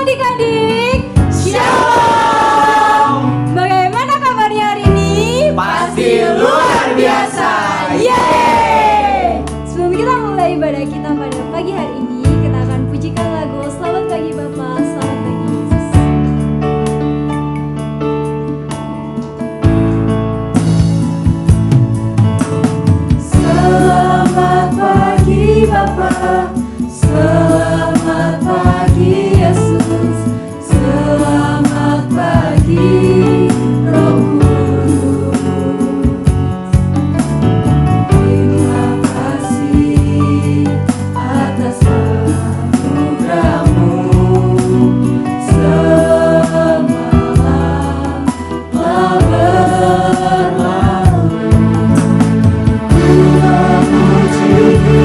adik-adik. Shalom. Bagaimana kabarnya hari ini? Pasti luar biasa. Yeay. Sebelum kita mulai ibadah kita pada pagi hari ini, kita akan pujikan lagu Selamat Pagi Bapa, Selamat Pagi Yesus. Selamat pagi Bapa, selamat pagi Yesus, selamat pagi Roh Kudus. Terima kasih atas anugerah-Mu, semalam telah berlalu. Ku memuji-Mu,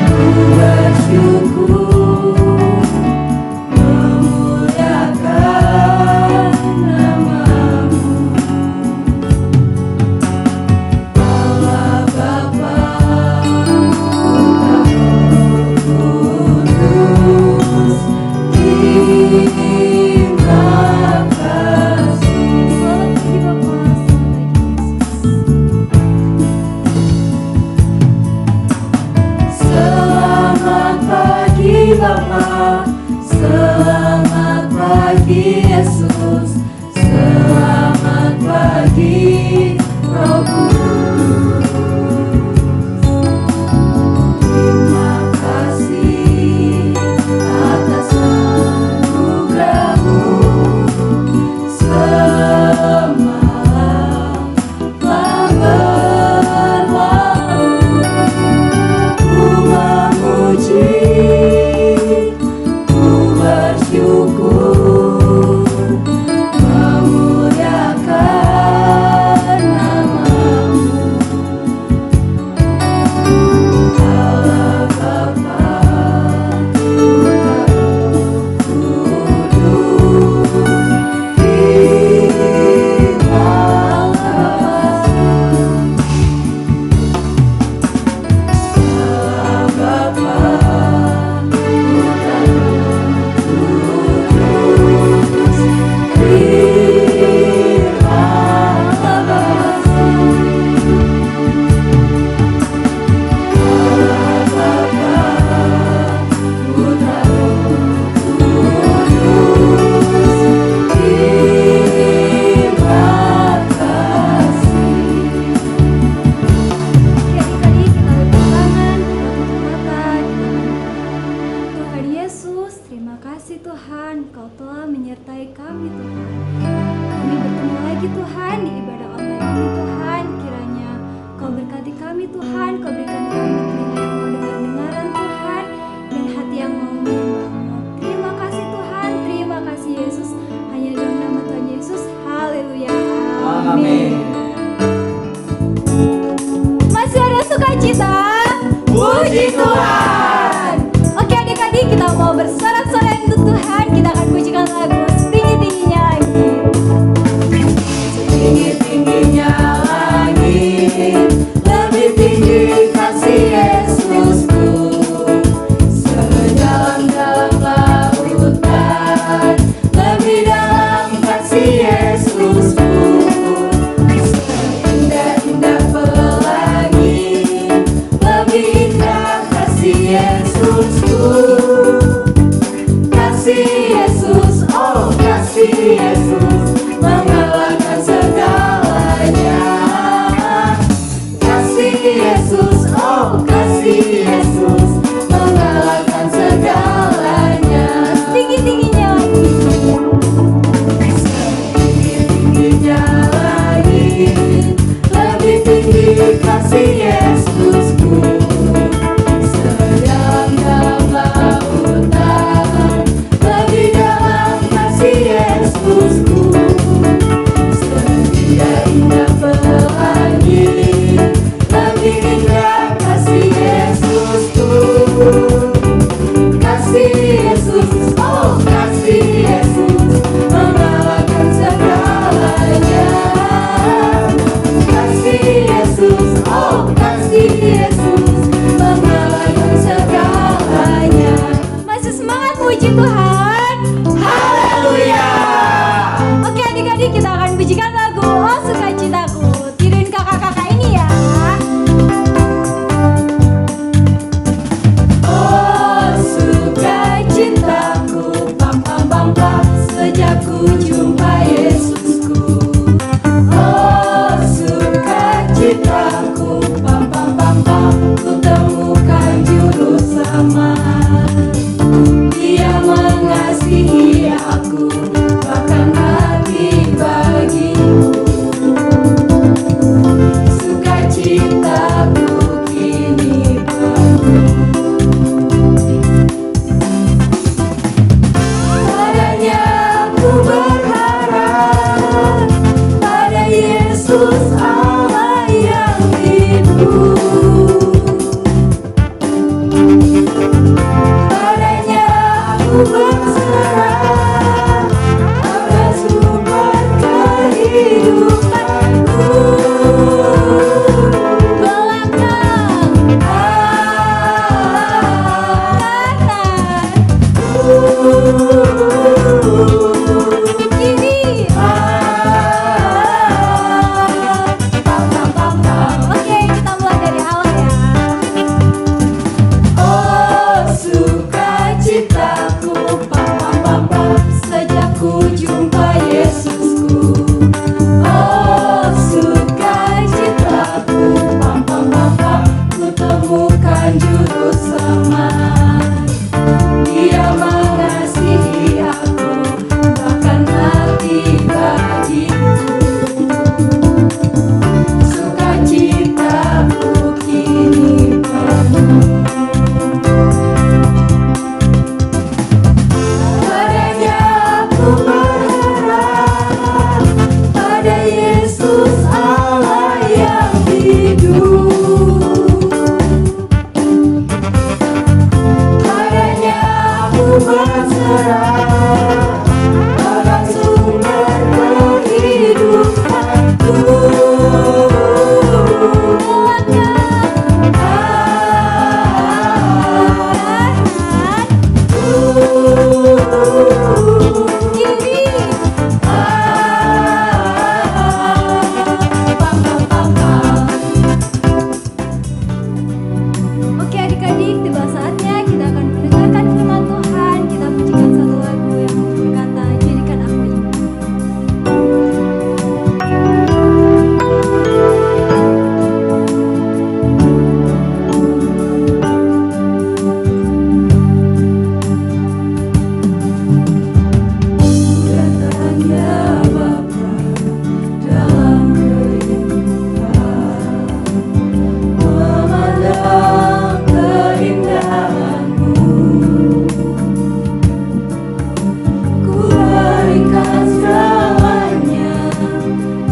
ku bersyukur, memuliakan nama-Mu. Allah Bapa, Putra, Roh Kudus, terima kasih. Selamat pagi Bapa, selamat pagi Yesus. Selamat pagi Roh Kudus. Terima kasih atas anugerah-Mu, semalam telah berlalu. Ku memuji, ku bersyukur, memuliakan nama-Mu. Allah Bapa, Putra, Roh Kudus, terima kasih. Allah Bapa, Putra, Roh Kudus, terima kasih. Allah Bapa, Putra, Roh Kudus, terima kasih. Adik-adik, kita lepas tangan, kita tutup mata, Tuhan Yesus, terima kasih Tuhan, Kau telah menyertai kami Tuhan. Kami bertemu lagi Tuhan di ibadah online ini Tuhan. Kiranya Kau berkati kami Tuhan, Kau berikan kami telinga yang mau dengar-dengaran Tuhan, dan hati yang mau menyembah-Mu. Terima kasih Tuhan, terima kasih Yesus. Hanya dalam nama Tuhan Yesus, haleluya. Amin. Masih ada sukacita? Puji Tuhan. Oke adik-adik, kita mau bersorak-sorai untuk Tuhan. Kita akan pujikan lagu setinggi-tingginya lagi. Tinggi-tingginya langit, lebih tinggi kasih Yesusku. Sedalam-dalam lautan, lebih dalam kasih Yesusku. Seindah-indah pelangi, lebih indah kasih Yesusku. Kasih Yesus, oh kasih Yesus, mengalahkan segalanya. Kasih Yesus, oh kasih Yesus, mengalahkan segalanya. Tinggi-tingginya lagi. Tinggi-tingginya langit, lebih tinggi kasih Yesusku. Sedalam lautan, lebih dalam kasih Yesusku. Seindah-indah pelangi, lebih indah kasih Yesusku. Kasih Yesus, oh kasih Yesus, mengalahkan segalanya. Kasih Yesus, oh kasih Yesus, mengalahkan segalanya. Masih semangat puji Tuhan. Ini. Oke, kita mulai dari awal ya. Oh sukacitaku, sejak ku jumpa Yesusku. Oh sukacitaku, ku temukan juru selamat. Dia mengasihi aku, bahkan mati bagiku. Sukacitaku kini penuh. Padanya aku berharap, pada Yesus Allah yang hidup. Padanya aku berserah, pada sumber kehidupanku. Oke adik-adik, tiba saatnya kita akan mendengarkan firman Tuhan. Kita pujikan satu lagu yang berkata, jadikan aku indah. Datangnya Bapa dalam kerinduan, memandang keindahan-Mu. Ku berikan semuanya,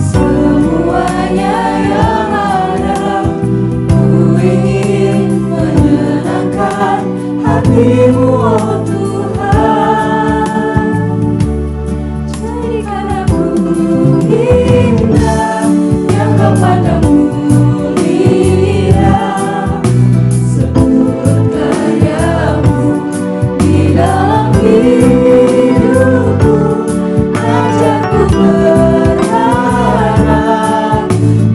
semuanya yang ada. Ku ingin menyenangkan hati-Mu, oh Tuhan. Jadikan aku indah, yang kepadamu mulia. Seluruh karya-Mu di dalam hidupku, ajak ku berharap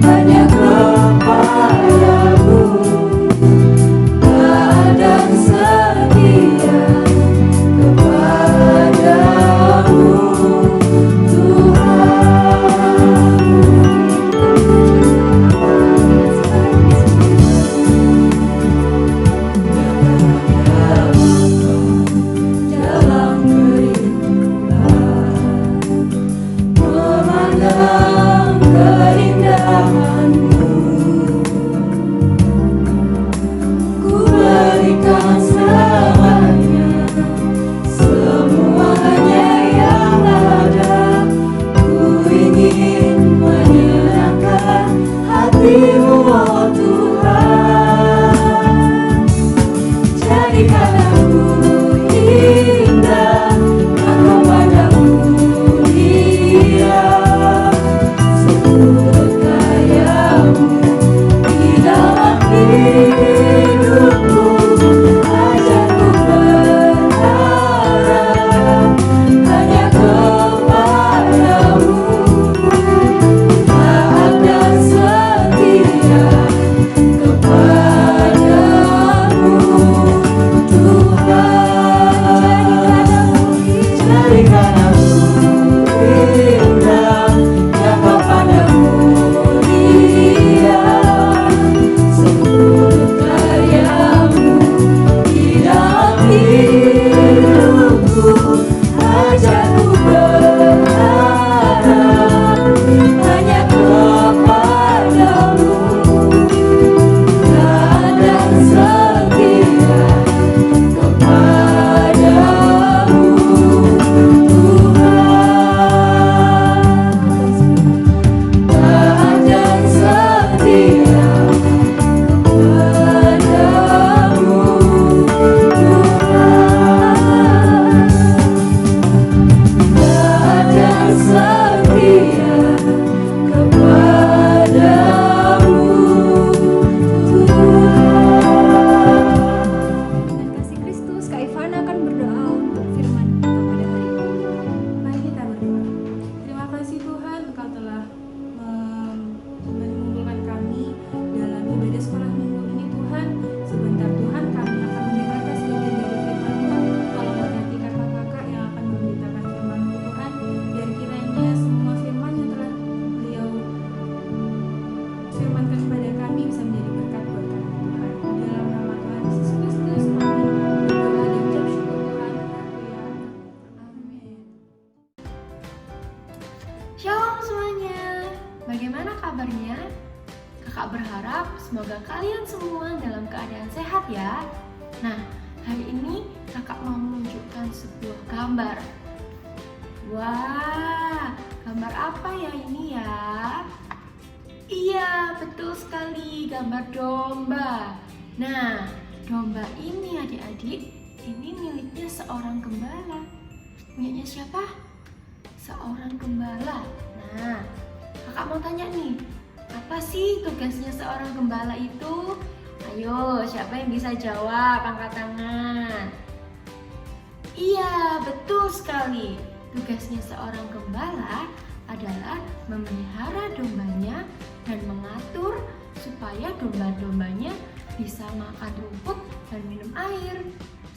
hanya kepadamu. Taat dan setia kepadamu, dalam kerinduan, memandang keindahan-Mu. Ku berikan semuanya, semuanya yang ada. Ku ingin menyenangkan hati-Mu, oh Tuhan. Jadikan aku indah, yang kepadamu mulia. Seluruh karya-Mu di dalam hidupku, ajak ku berharap hanya kepadamu. Taat dan setia kepadamu, Tuhan. Jadikan aku indah, yang kepadamu mulia. Seluruh karya-Mu di dalam hidupku, ajak ku berharap hanya kepadamu. Taat dan setia kepadamu, Tuhan. Taat dan setia kepadamu, Tuhan. bagaimana kabarnya? Kakak berharap semoga kalian semua dalam keadaan sehat ya. Nah, hari ini kakak mau menunjukkan sebuah gambar. Wah, gambar apa ya ini ya? Iya, betul sekali, gambar domba. Nah, domba ini adik-adik, ini miliknya seorang gembala. Punyanya siapa? Seorang gembala. Nah, kakak mau tanya nih, apa sih tugasnya seorang gembala itu? Ayo, siapa yang bisa jawab? Angkat tangan. Iya, betul sekali. Tugasnya seorang gembala adalah memelihara dombanya dan mengatur supaya domba-dombanya bisa makan rumput dan minum air.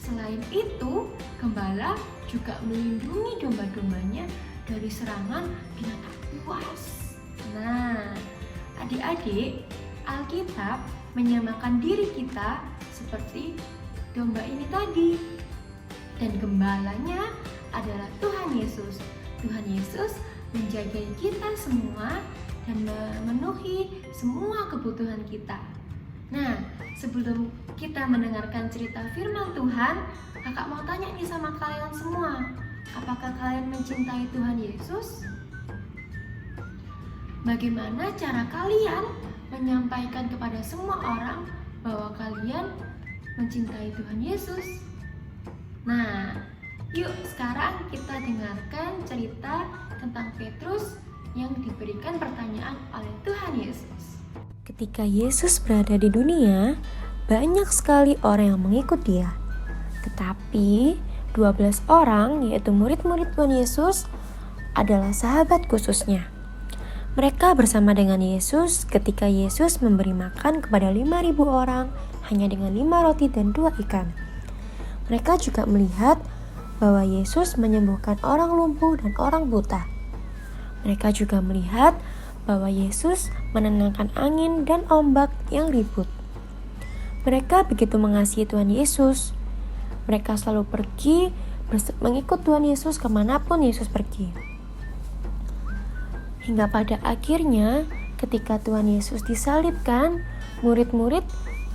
Selain itu, gembala juga melindungi domba-dombanya dari serangan binatang buas. Nah, adik-adik, Alkitab menyamakan diri kita seperti domba ini tadi. Dan gembalanya adalah Tuhan Yesus. Tuhan Yesus menjaga kita semua dan memenuhi semua kebutuhan kita. Nah, sebelum kita mendengarkan cerita firman Tuhan, kakak mau tanya nih sama kalian semua. Apakah kalian mencintai Tuhan Yesus? Bagaimana cara kalian menyampaikan kepada semua orang bahwa kalian mencintai Tuhan Yesus? Nah, yuk sekarang kita dengarkan cerita tentang Petrus yang diberikan pertanyaan oleh Tuhan Yesus. Ketika Yesus berada di dunia, banyak sekali orang yang mengikut dia. Tetapi 12 orang, yaitu murid-murid Tuhan Yesus, adalah sahabat khususnya. Mereka bersama dengan Yesus ketika Yesus memberi makan kepada 5.000 orang hanya dengan 5 roti dan 2 ikan. Mereka juga melihat bahwa Yesus menyembuhkan orang lumpuh dan orang buta. Mereka juga melihat bahwa Yesus menenangkan angin dan ombak yang ribut. Mereka begitu mengasihi Tuhan Yesus. Mereka selalu pergi mengikut Tuhan Yesus kemanapun Yesus pergi. Hingga pada akhirnya ketika Tuhan Yesus disalibkan, murid-murid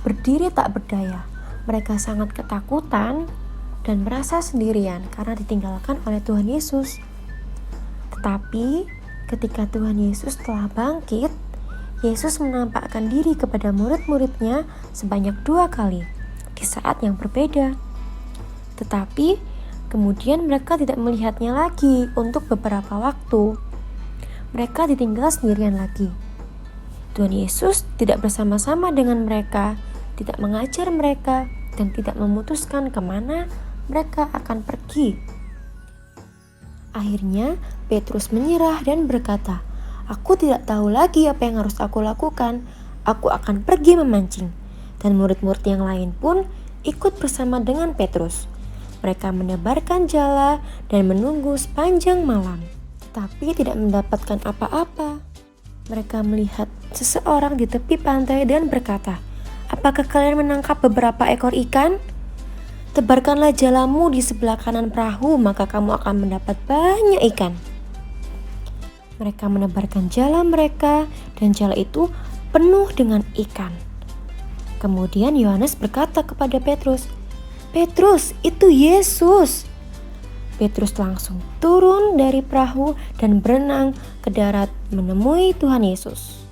berdiri tak berdaya. Mereka sangat ketakutan dan merasa sendirian karena ditinggalkan oleh Tuhan Yesus. Tetapi ketika Tuhan Yesus telah bangkit, Yesus menampakkan diri kepada murid-muridnya sebanyak 2 kali di saat yang berbeda. Tetapi kemudian mereka tidak melihatnya lagi untuk beberapa waktu. Mereka ditinggal sendirian lagi. Tuhan Yesus tidak bersama-sama dengan mereka, tidak mengajar mereka, dan tidak memutuskan kemana mereka akan pergi. Akhirnya Petrus menyerah dan berkata, "Aku tidak tahu lagi apa yang harus aku lakukan. Aku akan pergi memancing." Dan murid-murid yang lain pun ikut bersama dengan Petrus. Mereka menebarkan jala dan menunggu sepanjang malam, tapi tidak mendapatkan apa-apa. Mereka melihat seseorang di tepi pantai dan berkata, "Apakah kalian menangkap beberapa ekor ikan? Tebarkanlah jalamu di sebelah kanan perahu, maka kamu akan mendapat banyak ikan." Mereka menebarkan jala mereka, dan jala itu penuh dengan ikan. Kemudian Yohanes berkata kepada Petrus, "Petrus, itu Yesus." Petrus langsung turun dari perahu dan berenang ke darat menemui Tuhan Yesus.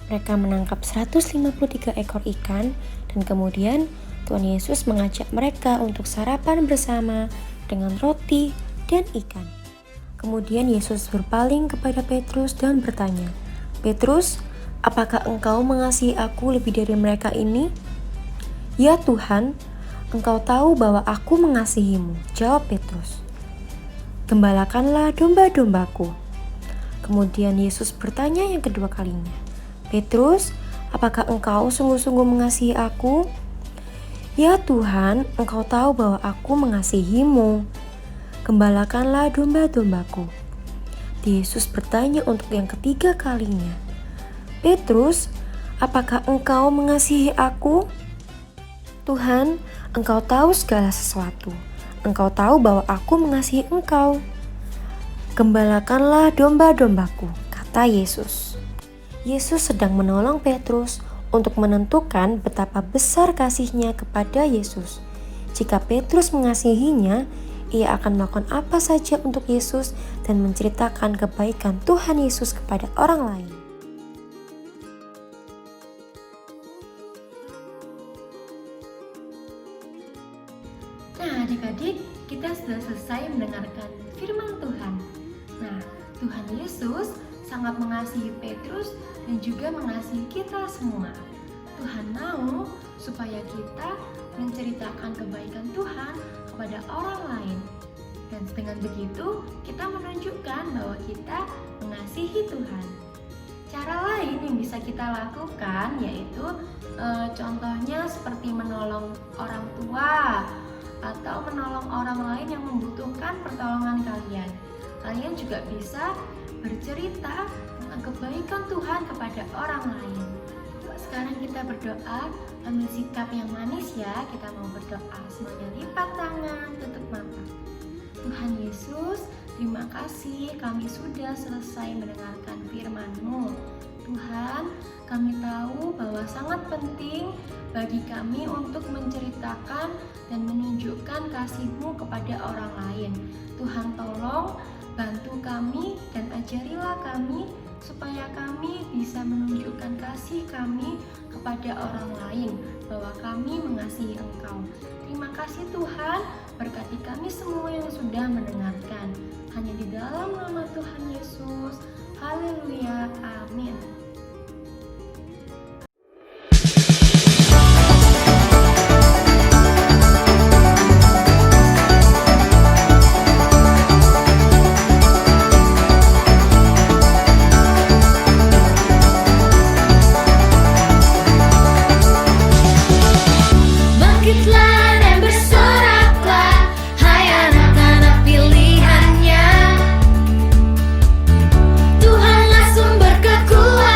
Mereka menangkap 153 ekor ikan, dan kemudian Tuhan Yesus mengajak mereka untuk sarapan bersama dengan roti dan ikan. Kemudian Yesus berpaling kepada Petrus dan bertanya, "Petrus, apakah engkau mengasihi aku lebih dari mereka ini?" "Ya Tuhan, engkau tahu bahwa aku mengasihimu," jawab Petrus. "Gembalakanlah domba-dombaku." Kemudian Yesus bertanya yang kedua kalinya, "Petrus, apakah engkau sungguh-sungguh mengasihi aku?" "Ya Tuhan, engkau tahu bahwa aku mengasihimu. Gembalakanlah domba-dombaku." Yesus bertanya untuk yang ketiga kalinya, "Petrus, apakah engkau mengasihi aku?" "Tuhan, engkau tahu segala sesuatu. Engkau tahu bahwa aku mengasihi engkau." "Gembalakanlah domba-dombaku," kata Yesus. Yesus sedang menolong Petrus untuk menentukan betapa besar kasihnya kepada Yesus. Jika Petrus mengasihinya, ia akan melakukan apa saja untuk Yesus dan menceritakan kebaikan Tuhan Yesus kepada orang lain. Nah, adik-adik, kita sudah selesai mendengarkan firman Tuhan. Nah, Tuhan Yesus sangat mengasihi Petrus dan juga mengasihi kita semua. Tuhan mau supaya kita menceritakan kebaikan Tuhan kepada orang lain. Dan dengan begitu, kita menunjukkan bahwa kita mengasihi Tuhan. Cara lain yang bisa kita lakukan yaitu contohnya seperti menolong orang tua atau menolong orang lain yang membutuhkan pertolongan kalian. Kalian juga bisa bercerita tentang kebaikan Tuhan kepada orang lain. Sekarang kita berdoa, ambil sikap yang manis ya. Kita mau berdoa, semuanya lipat tangan, tutup mata. Tuhan Yesus, terima kasih kami sudah selesai mendengarkan firman-Mu. Tuhan, kami tahu bahwa sangat penting bagi kami untuk menceritakan dan menunjukkan kasih-Mu kepada orang lain. Tuhan tolong bantu kami dan ajarilah kami supaya kami bisa menunjukkan kasih kami kepada orang lain, bahwa kami mengasihi Engkau. Terima kasih Tuhan, berkati kami semua yang sudah mendengarkan. Hanya di dalam nama Tuhan Yesus. Haleluya, amin. Bangkitlah dan bersoraklah, hai anak-anak pilihannya. Tuhanlah sumber kekuatan.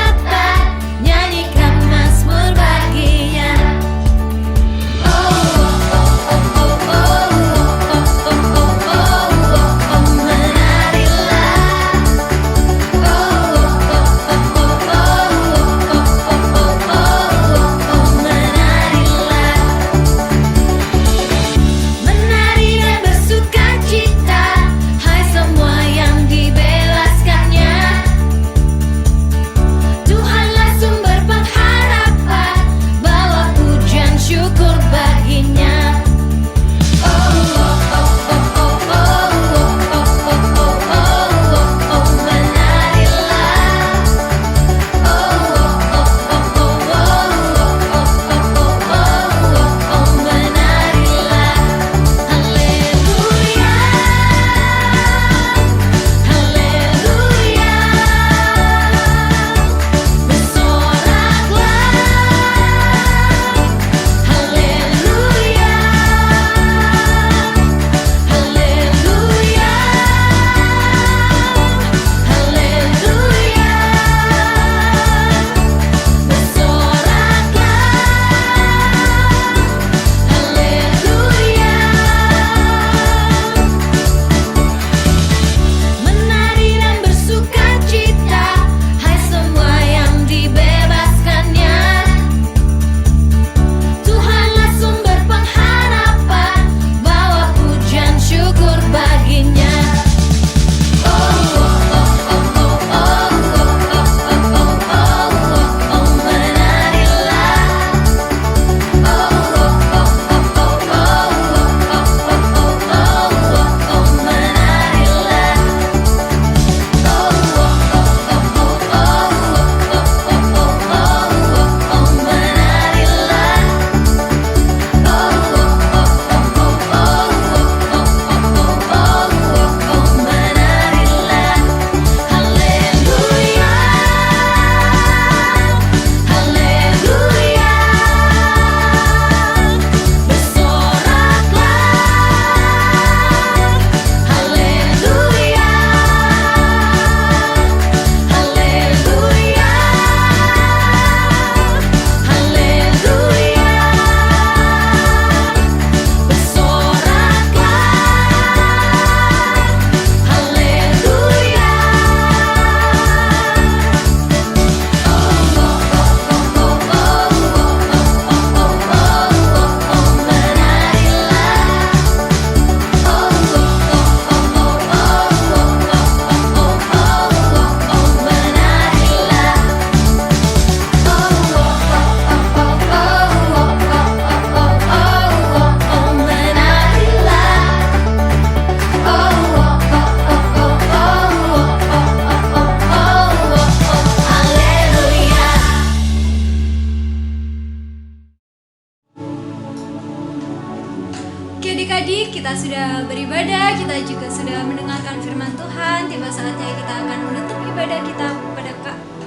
Kita sudah mendengarkan firman Tuhan, tiba saatnya kita akan menutup ibadah kita pada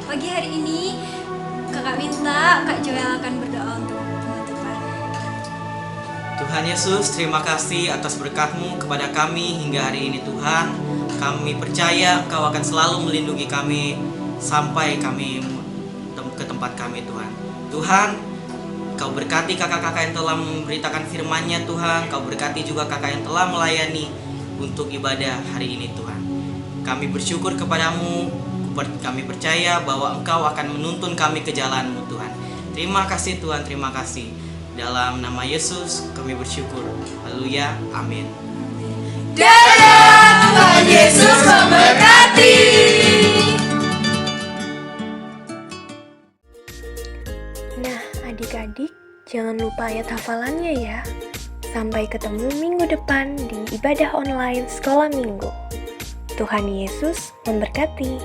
pagi hari ini. Kakak minta Kak Joel akan berdoa untuk penutupan. Tuhan Yesus, terima kasih atas berkat-Mu kepada kami hingga hari ini Tuhan. Kami percaya Engkau akan selalu melindungi kami sampai kami ke tempat kami Tuhan. Tuhan, Kau berkati kakak-kakak yang telah memberitakan firman-Nya Tuhan. Kau berkati juga kakak yang telah melayani untuk ibadah hari ini Tuhan. Kami bersyukur kepadamu. Kami percaya bahwa Engkau akan menuntun kami ke jalan-Mu Tuhan. Terima kasih Tuhan, terima kasih. Dalam nama Yesus kami bersyukur. Haleluya, amin. Tuhan Yesus memberkati. Nah, adik-adik, jangan lupa ayat hafalannya ya. Sampai ketemu minggu depan di ibadah online Sekolah Minggu. Tuhan Yesus memberkati.